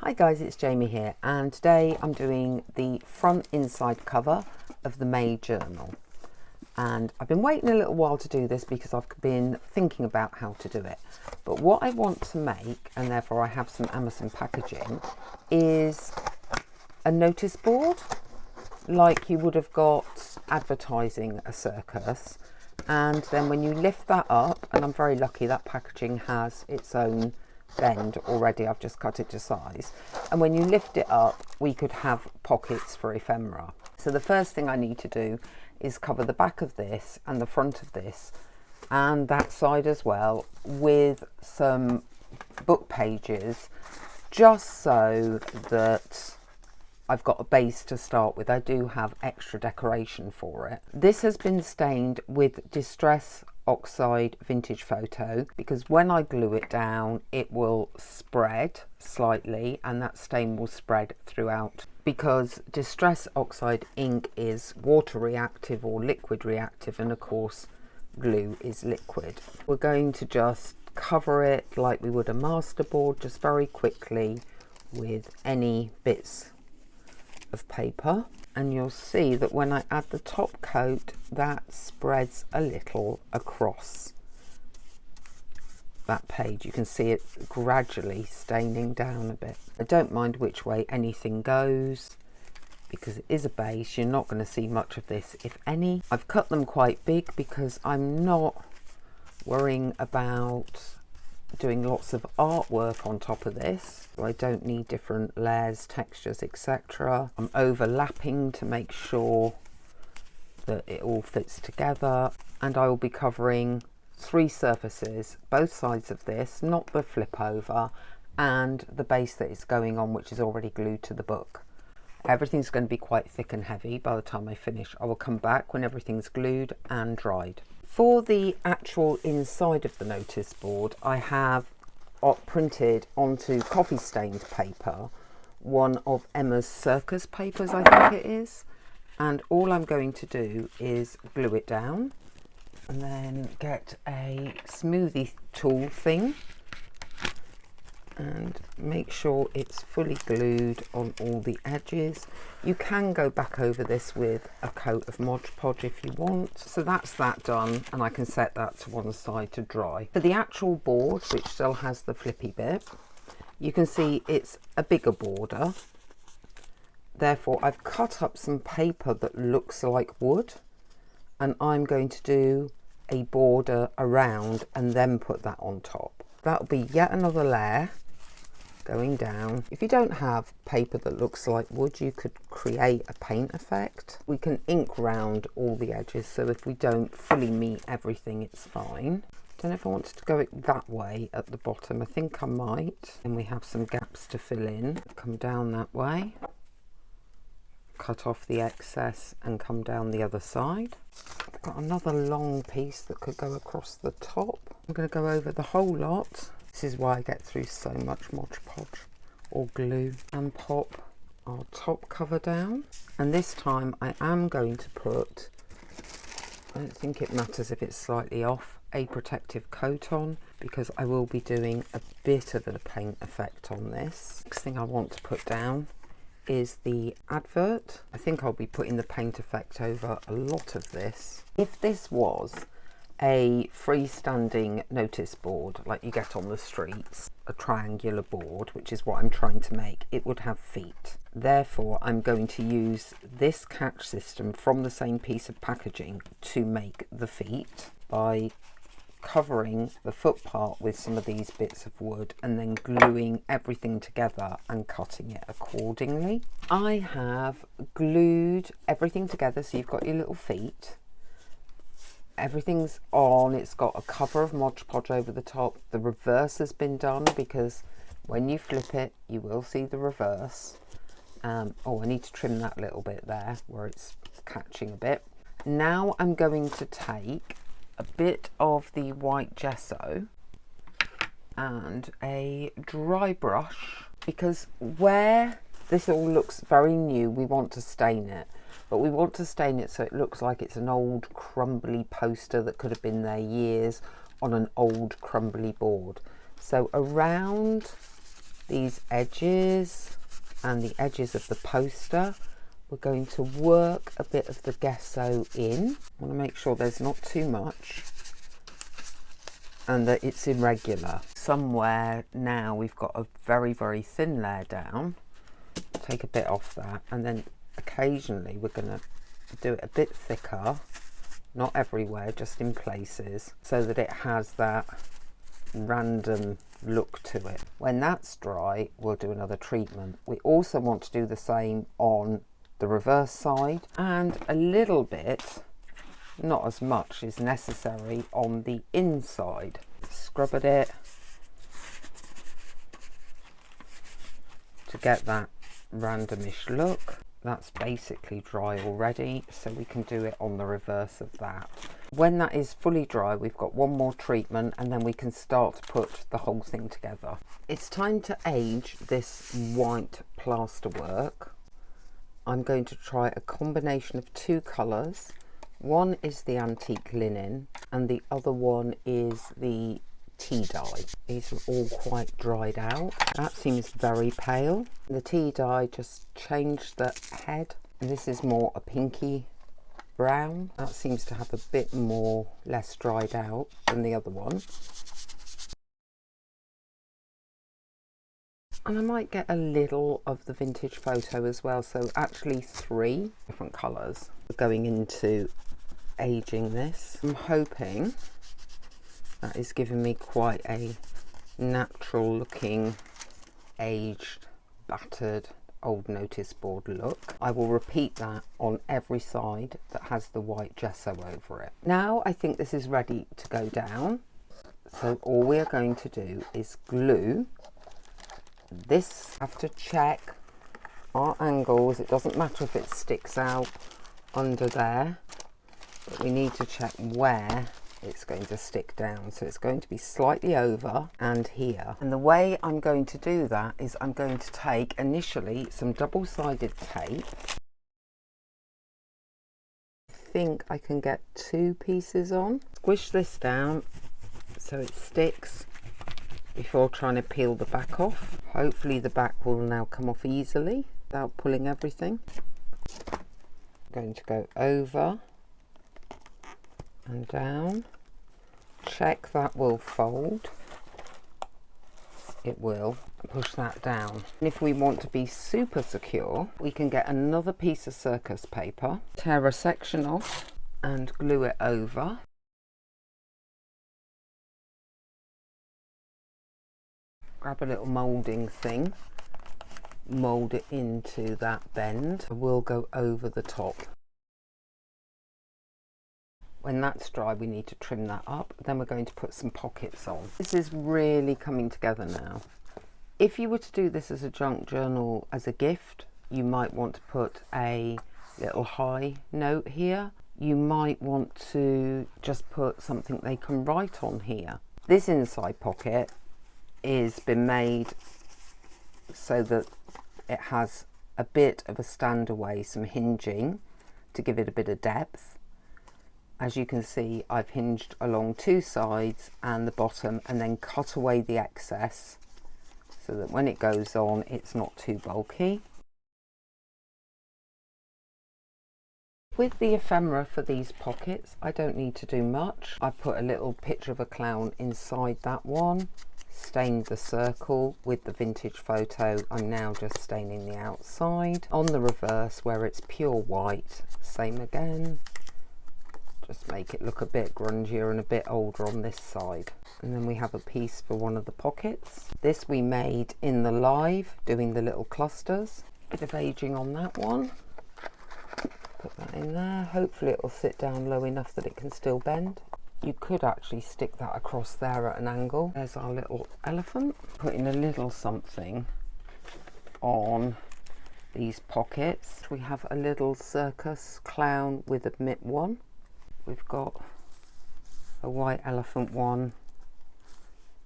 Hi guys, it's Jamie here, and today I'm doing the front inside cover of the May journal. And I've been waiting a little while to do this because I've been thinking about how to do it. But what I want to make, and therefore I have some Amazon packaging, is a notice board like you would have got advertising a circus. And then when you lift that up, and I'm very lucky that packaging has its own bend already, I've just cut it to size, and when you lift it up we could have pockets for ephemera. So the first thing I need to do is cover the back of this and the front of this and that side as well with some book pages, just so that I've got a base to start with. I do have extra decoration for it. This has been stained with Distress Oxide Vintage Photo because when I glue it down it will spread slightly and that stain will spread throughout, because Distress Oxide ink is water reactive or liquid reactive, and of course glue is liquid. We're going to just cover it like we would a masterboard, just very quickly with any bits of paper, and you'll see that when I add the top coat that spreads a little across that page. You can see it gradually staining down a bit. I don't mind which way anything goes because it is a base. You're not going to see much of this, if any. I've cut them quite big because I'm not worrying about doing lots of artwork on top of this. I don't need different layers, textures, etc. I'm overlapping to make sure that it all fits together, and I will be covering 3 surfaces, both sides of this, not the flip over, and the base that it's going on, which is already glued to the book. Everything's going to be quite thick and heavy by the time I finish. I will come back when everything's glued and dried. For the actual inside of the notice board, I have printed onto coffee stained paper one of Emma's circus papers, I think it is, and all I'm going to do is glue it down and then get a smoothie tool thing and make sure it's fully glued on all the edges. You can go back over this with a coat of Mod Podge if you want. So that's that done, and I can set that to one side to dry. For the actual board, which still has the flippy bit, you can see it's a bigger border. Therefore I've cut up some paper that looks like wood, and I'm going to do a border around and then put that on top. That'll be yet another layer going down. If you don't have paper that looks like wood, you could create a paint effect. We can ink round all the edges, so if we don't fully meet everything, it's fine. Don't know if I wanted to go it that way at the bottom. I think I might. And we have some gaps to fill in. Come down that way, cut off the excess and come down the other side. I've got another long piece that could go across the top. I'm going to go over the whole lot. This is why I get through so much Mod Podge or glue, and pop our top cover down. And this time I am going to put, I don't think it matters if it's slightly off, a protective coat on, because I will be doing a bit of a paint effect on this. Next thing I want to put down is the advert. I think I'll be putting the paint effect over a lot of this. If this was a freestanding notice board like you get on the streets, a triangular board, which is what I'm trying to make, it would have feet. Therefore I'm going to use this catch system from the same piece of packaging to make the feet by covering the foot part with some of these bits of wood and then gluing everything together and cutting it accordingly. I have glued everything together, so you've got your little feet. Everything's on, it's got a cover of Mod Podge over the top. The reverse has been done because when you flip it you will see the reverse. Oh, I need to trim that little bit there where it's catching a bit. Now I'm going to take a bit of the white gesso and a dry brush, because where this all looks very new we want to stain it. But we want to stain it so it looks like it's an old crumbly poster that could have been there years on an old crumbly board. So around these edges and the edges of the poster, we're going to work a bit of the gesso in. I want to make sure there's not too much and that it's irregular. Somewhere now we've got a very, very thin layer down. Take a bit off that, and then occasionally we're going to do it a bit thicker, not everywhere, just in places, so that it has that random look to it. When that's dry, we'll do another treatment. We also want to do the same on the reverse side, and a little bit, not as much is necessary, on the inside. Scrub at it to get that randomish look. That's basically dry already, so we can do it on the reverse of that. When that is fully dry, we've got one more treatment and then we can start to put the whole thing together. It's time to age this white plasterwork. I'm going to try a combination of two colours. One is the antique linen and the other one is the tea dye. These are all quite dried out. That seems very pale. The tea dye just changed the head. And this is more a pinky brown. That seems to have a bit more, less dried out than the other one. And I might get a little of the vintage photo as well. So actually 3 different colours. We're going into aging this. I'm hoping that is giving me quite a natural looking, aged, battered, old notice board look. I will repeat that on every side that has the white gesso over it. Now I think this is ready to go down. So all we are going to do is glue this. Have to check our angles. It doesn't matter if it sticks out under there, but we need to check where it's going to stick down. So it's going to be slightly over and here. And the way I'm going to do that is I'm going to take initially some double-sided tape. I think I can get 2 pieces on. Squish this down so it sticks before trying to peel the back off. Hopefully the back will now come off easily without pulling everything. I'm going to go over and down. Check that will fold. It will. Push that down. And if we want to be super secure, we can get another piece of circus paper, tear a section off and glue it over. Grab a little moulding thing, mould it into that bend. We'll go over the top. When that's dry, we need to trim that up. Then we're going to put some pockets on. This is really coming together now. If you were to do this as a junk journal as a gift, you might want to put a little high note here. You might want to just put something they can write on here. This inside pocket is been made so that it has a bit of a stand away, some hinging to give it a bit of depth. As you can see, I've hinged along 2 sides and the bottom and then cut away the excess so that when it goes on it's not too bulky. With the ephemera for these pockets, I don't need to do much. I put a little picture of a clown inside that one, stained the circle with the vintage photo. I'm now just staining the outside. On the reverse, where it's pure white, same again. Just make it look a bit grungier and a bit older on this side. And then we have a piece for one of the pockets. This we made in the live, doing the little clusters. Bit of aging on that one. Put that in there. Hopefully it will sit down low enough that it can still bend. You could actually stick that across there at an angle. There's our little elephant. Putting a little something on these pockets. We have a little circus clown with a mitt one. We've got a white elephant one,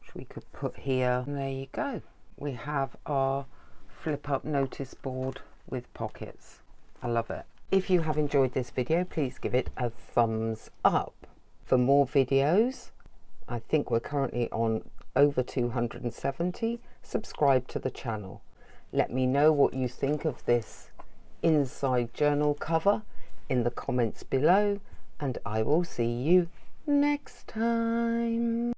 which we could put here. And there you go. We have our flip up notice board with pockets. I love it. If you have enjoyed this video, please give it a thumbs up. For more videos, I think we're currently on over 270 subscribe to the channel. Let me know what you think of this inside journal cover in the comments below, and I will see you next time.